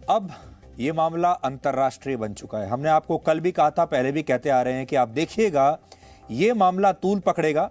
अब ये मामला अंतर्राष्ट्रीय बन चुका है। हमने आपको कल भी कहा था, पहले भी कहते आ रहे हैं कि आप देखिएगा ये मामला तूल पकड़ेगा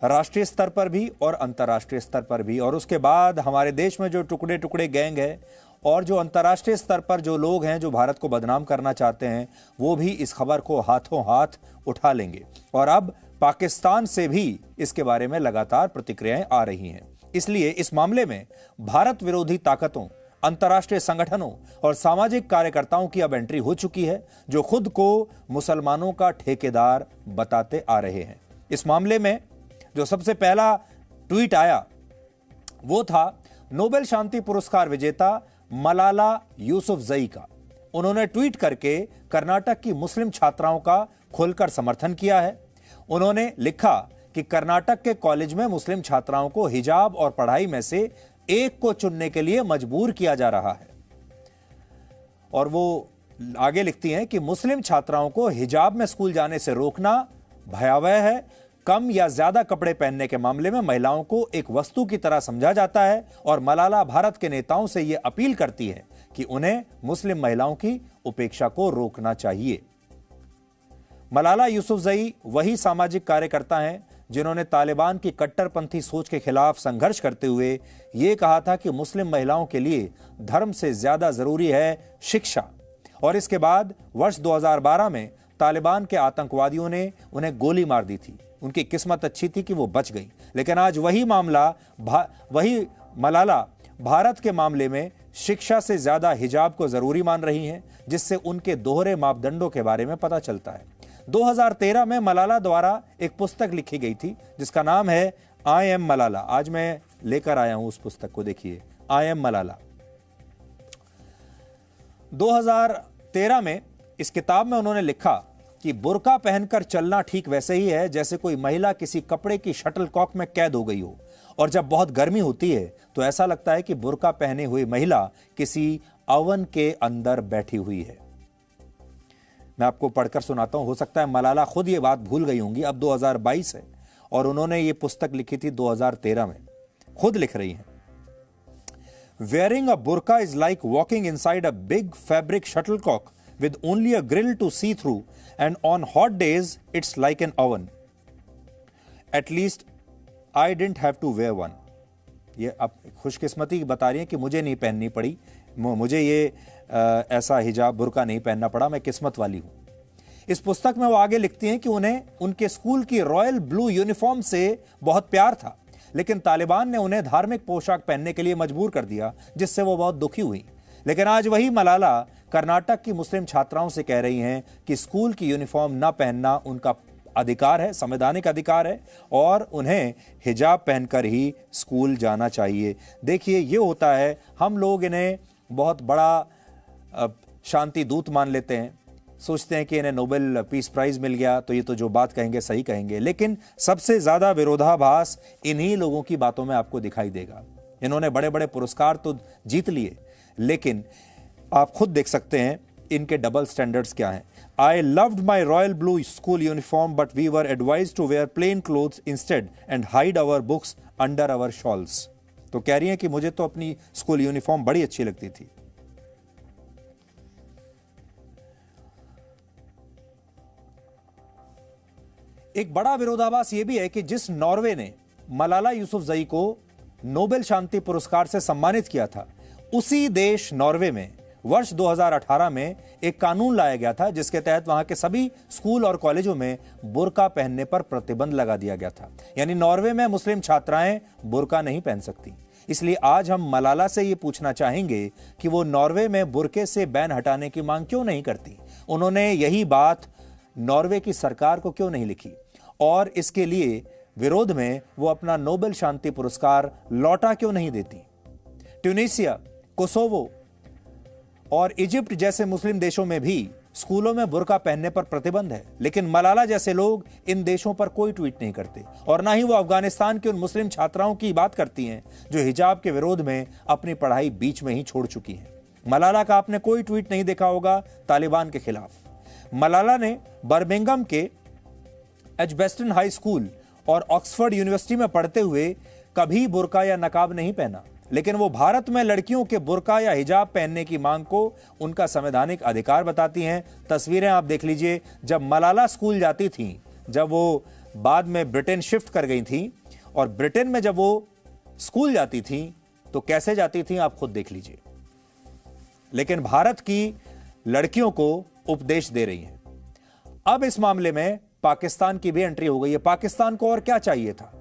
राष्ट्रीय स्तर पर भी और अंतर्राष्ट्रीय स्तर पर भी। और उसके बाद हमारे देश में जो टुकड़े टुकड़े गैंग है और जो अंतर्राष्ट्रीय स्तर पर जो लोग हैं जो भारत को बदनाम करना चाहते हैं, वो भी इस खबर को हाथों हाथ उठा लेंगे। और अब पाकिस्तान से भी इसके बारे में लगातार प्रतिक्रियाएं आ रही हैं। इसलिए इस मामले में भारत विरोधी ताकतों, अंतर्राष्ट्रीय संगठनों और सामाजिक कार्यकर्ताओं की अब एंट्री हो चुकी है, जो खुद को मुसलमानों का ठेकेदार बताते आ रहे हैं। इस मामले में जो सबसे पहला ट्वीट आया वो था नोबेल शांति पुरस्कार विजेता मलाला यूसुफजई का। उन्होंने ट्वीट करके कर्नाटक की मुस्लिम छात्राओं का खुलकर समर्थन किया है। उन्होंने लिखा कि कर्नाटक के कॉलेज में मुस्लिम छात्राओं को हिजाब और पढ़ाई में से एक को चुनने के लिए मजबूर किया जा रहा है। और वो आगे लिखती हैं कि मुस्लिम छात्राओं को हिजाब में स्कूल जाने से रोकना भयावह है। कम या ज्यादा कपड़े पहनने के मामले में महिलाओं को एक वस्तु की तरह समझा जाता है और मलाला भारत के नेताओं से यह अपील करती है कि उन्हें मुस्लिम महिलाओं की उपेक्षा को रोकना चाहिए। मलाला यूसुफजई वही सामाजिक कार्यकर्ता हैं जिन्होंने तालिबान की कट्टरपंथी सोच के खिलाफ संघर्ष करते हुए यह कहा था कि मुस्लिम महिलाओं के लिए धर्म से ज्यादा जरूरी है शिक्षा। और इसके बाद वर्ष 2012 में तालिबान के आतंकवादियों ने उन्हें गोली मार दी थी। उनकी किस्मत अच्छी थी कि वो बच गई। लेकिन आज वही मलाला भारत के मामले में शिक्षा से ज्यादा हिजाब को जरूरी मान रही हैं, जिससे उनके दोहरे मापदंडों के बारे में पता चलता है। 2013 में मलाला द्वारा एक पुस्तक लिखी गई थी जिसका नाम है आई एम मलाला। आज मैं लेकर आया हूं उस पुस्तक को, देखिए, आई एम मलाला। 2013 में इस किताब में उन्होंने लिखा कि बुर्का पहनकर चलना ठीक वैसे ही है जैसे कोई महिला किसी कपड़े की शटलकॉक में कैद हो गई हो, और जब बहुत गर्मी होती है तो ऐसा लगता है कि बुर्का पहने हुई महिला किसी अवन के अंदर बैठी हुई है। मैं आपको पढ़कर सुनाता हूं। हो सकता है मलाला खुद ये बात भूल गई होंगी। अब 2022 है और उन्होंने ये पुस्तक लिखी थी 2013 में। खुद लिख रही हैं, वेयरिंग अ बुर्का is like walking inside a big fabric shuttlecock with only a grill to see through, and on hot days it's like an oven. At least I didn't have to wear one. ये अब खुशकिस्मती बता रही है कि मुझे नहीं पहननी पड़ी, मुझे ये ऐसा हिजाब बुर्का नहीं पहनना पड़ा, मैं किस्मत वाली हूं। इस पुस्तक में वो आगे लिखती हैं कि उन्हें उनके स्कूल की रॉयल ब्लू यूनिफॉर्म से बहुत प्यार था, लेकिन तालिबान ने उन्हें धार्मिक पोशाक पहनने के लिए मजबूर कर दिया, जिससे वो बहुत दुखी हुई। लेकिन आज वही मलाला कर्नाटक की मुस्लिम छात्राओं से कह रही हैं कि स्कूल की यूनिफॉर्म न पहनना उनका अधिकार है, संवैधानिक अधिकार है, और उन्हें हिजाब पहनकर ही स्कूल जाना चाहिए। देखिए, ये होता है, हम लोग इन्हें बहुत बड़ा शांति दूत मान लेते हैं, सोचते हैं कि इन्हें नोबेल पीस प्राइज मिल गया तो ये तो जो बात कहेंगे सही कहेंगे। लेकिन सबसे ज्यादा विरोधाभास इन्हीं लोगों की बातों में आपको दिखाई देगा। इन्होंने बड़े बड़े पुरस्कार तो जीत लिए, लेकिन आप खुद देख सकते हैं इनके डबल स्टैंडर्ड्स क्या हैं। I loved my royal blue school uniform but we were advised to wear plain clothes instead and hide our books under our shawls. तो कह रही हैं कि मुझे तो अपनी स्कूल यूनिफॉर्म बड़ी अच्छी लगती थी। एक बड़ा विरोधाभास यह भी है कि जिस नॉर्वे ने मलाला यूसुफजई को नोबेल शांति पुरस्कार से सम्मानित किया था, उसी देश नॉर्वे में वर्ष 2018 में एक कानून लाया गया था जिसके तहत वहां के सभी स्कूल और कॉलेजों में बुर्का पहनने पर प्रतिबंध लगा दिया गया था। यानी नॉर्वे में मुस्लिम छात्राएं बुर्का नहीं पहन सकती। इसलिए आज हम मलाला से यह पूछना चाहेंगे कि वो नॉर्वे में बुर्के से बैन हटाने की मांग क्यों नहीं करती। उन्होंने यही बात नॉर्वे की सरकार को क्यों नहीं लिखी, और इसके लिए विरोध में वो अपना नोबेल शांति पुरस्कार लौटा क्यों नहीं देती। ट्यूनीसिया, कोसोवो और इजिप्ट जैसे मुस्लिम देशों में भी स्कूलों में बुर्का पहनने पर प्रतिबंध है, लेकिन मलाला जैसे लोग इन देशों पर कोई ट्वीट नहीं करते, और ना ही वो अफगानिस्तान की उन मुस्लिम छात्राओं की बात करती हैं जो हिजाब के विरोध में अपनी पढ़ाई बीच में ही छोड़ चुकी हैं। मलाला का आपने कोई ट्वीट नहीं देखा होगा तालिबान के खिलाफ। मलाला ने बर्मिंघम के एजबेस्टन हाई स्कूल और ऑक्सफोर्ड यूनिवर्सिटी में पढ़ते हुए कभी बुर्का या नकाब नहीं पहना। लेकिन वो भारत में लड़कियों के बुर्का या हिजाब पहनने की मांग को उनका संवैधानिक अधिकार बताती हैं। तस्वीरें आप देख लीजिए, जब मलाला स्कूल जाती थी, जब वो बाद में ब्रिटेन शिफ्ट कर गई थी, और ब्रिटेन में जब वो स्कूल जाती थी तो कैसे जाती थी आप खुद देख लीजिए। लेकिन भारत की लड़कियों को उपदेश दे रही हैं। अब इस मामले में पाकिस्तान की भी एंट्री हो गई है। पाकिस्तान को और क्या चाहिए था?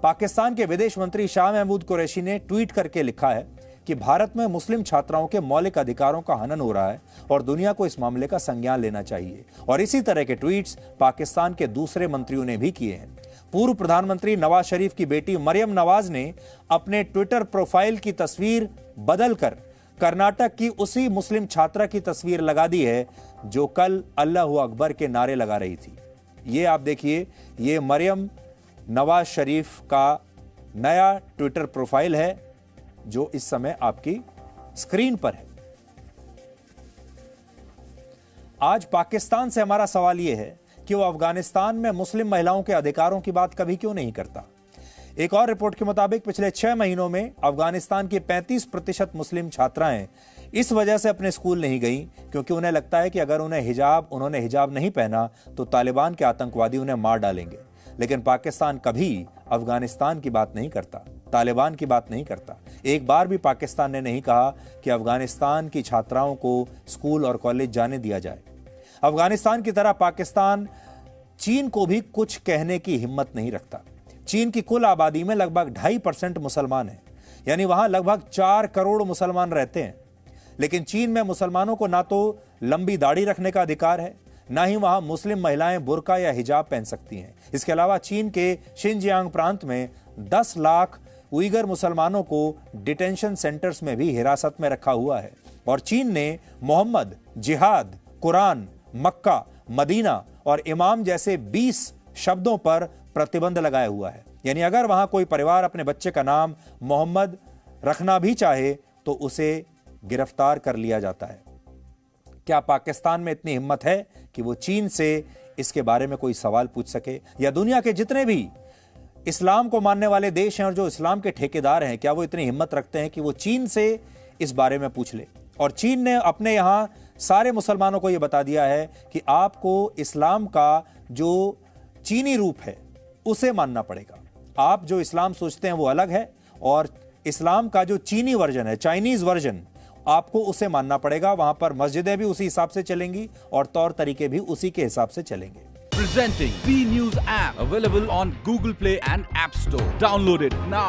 पाकिस्तान के विदेश मंत्री शाह महमूद कुरैशी ने ट्वीट करके लिखा है कि भारत में मुस्लिम छात्राओं के मौलिक अधिकारों का हनन हो रहा है और दुनिया को इस मामले का संज्ञान लेना चाहिए। और इसी तरह के ट्वीट्स पाकिस्तान के दूसरे मंत्रियों ने भी किए हैं। पूर्व प्रधानमंत्री नवाज शरीफ की बेटी मरियम नवाज ने अपने ट्विटर प्रोफाइल की तस्वीर बदलकर कर्नाटक की उसी मुस्लिम छात्रा की तस्वीर लगा दी है जो कल अल्लाहू अकबर के नारे लगा रही थी। ये आप देखिए, ये मरियम नवाज शरीफ का नया ट्विटर प्रोफाइल है जो इस समय आपकी स्क्रीन पर है। आज पाकिस्तान से हमारा सवाल यह है कि वो अफगानिस्तान में मुस्लिम महिलाओं के अधिकारों की बात कभी क्यों नहीं करता। एक और रिपोर्ट के मुताबिक पिछले 6 महीनों में अफगानिस्तान की 35% मुस्लिम छात्राएं इस वजह से अपने स्कूल नहीं गईं क्योंकि उन्हें लगता है कि अगर उन्होंने हिजाब नहीं पहना तो तालिबान के आतंकवादी उन्हें मार डालेंगे। लेकिन पाकिस्तान कभी अफगानिस्तान की बात नहीं करता, तालिबान की बात नहीं करता। एक बार भी पाकिस्तान ने नहीं कहा कि अफगानिस्तान की छात्राओं को स्कूल और कॉलेज जाने दिया जाए। अफगानिस्तान की तरह पाकिस्तान चीन को भी कुछ कहने की हिम्मत नहीं रखता। चीन की कुल आबादी में लगभग 2.5% मुसलमान हैं, यानी वहां लगभग 4 करोड़ मुसलमान रहते हैं। लेकिन चीन में मुसलमानों को ना तो लंबी दाढ़ी रखने का अधिकार है, ना ही वहां मुस्लिम महिलाएं बुर्का या हिजाब पहन सकती हैं। इसके अलावा चीन के शिनजियांग प्रांत में 10 लाख उइगर मुसलमानों को डिटेंशन सेंटर्स में भी हिरासत में रखा हुआ है। और चीन ने मोहम्मद, जिहाद, कुरान, मक्का, मदीना और इमाम जैसे 20 शब्दों पर प्रतिबंध लगाया हुआ है। यानी अगर वहां कोई परिवार अपने बच्चे का नाम मोहम्मद रखना भी चाहे तो उसे गिरफ्तार कर लिया जाता है। क्या पाकिस्तान में इतनी हिम्मत है कि वो चीन से इसके बारे में कोई सवाल पूछ सके? या दुनिया के जितने भी इस्लाम को मानने वाले देश हैं और जो इस्लाम के ठेकेदार हैं, क्या वो इतनी हिम्मत रखते हैं कि वो चीन से इस बारे में पूछ ले? और चीन ने अपने यहां सारे मुसलमानों को यह बता दिया है कि आपको इस्लाम का जो चीनी रूप है उसे मानना पड़ेगा। आप जो इस्लाम सोचते हैं वो अलग है और इस्लाम का जो चीनी वर्जन है, चाइनीज वर्जन, आपको उसे मानना पड़ेगा। वहां पर मस्जिदें भी उसी हिसाब से चलेंगी और तौर तरीके भी उसी के हिसाब से चलेंगे। Presenting B News app available on Google Play and App Store. Download it now.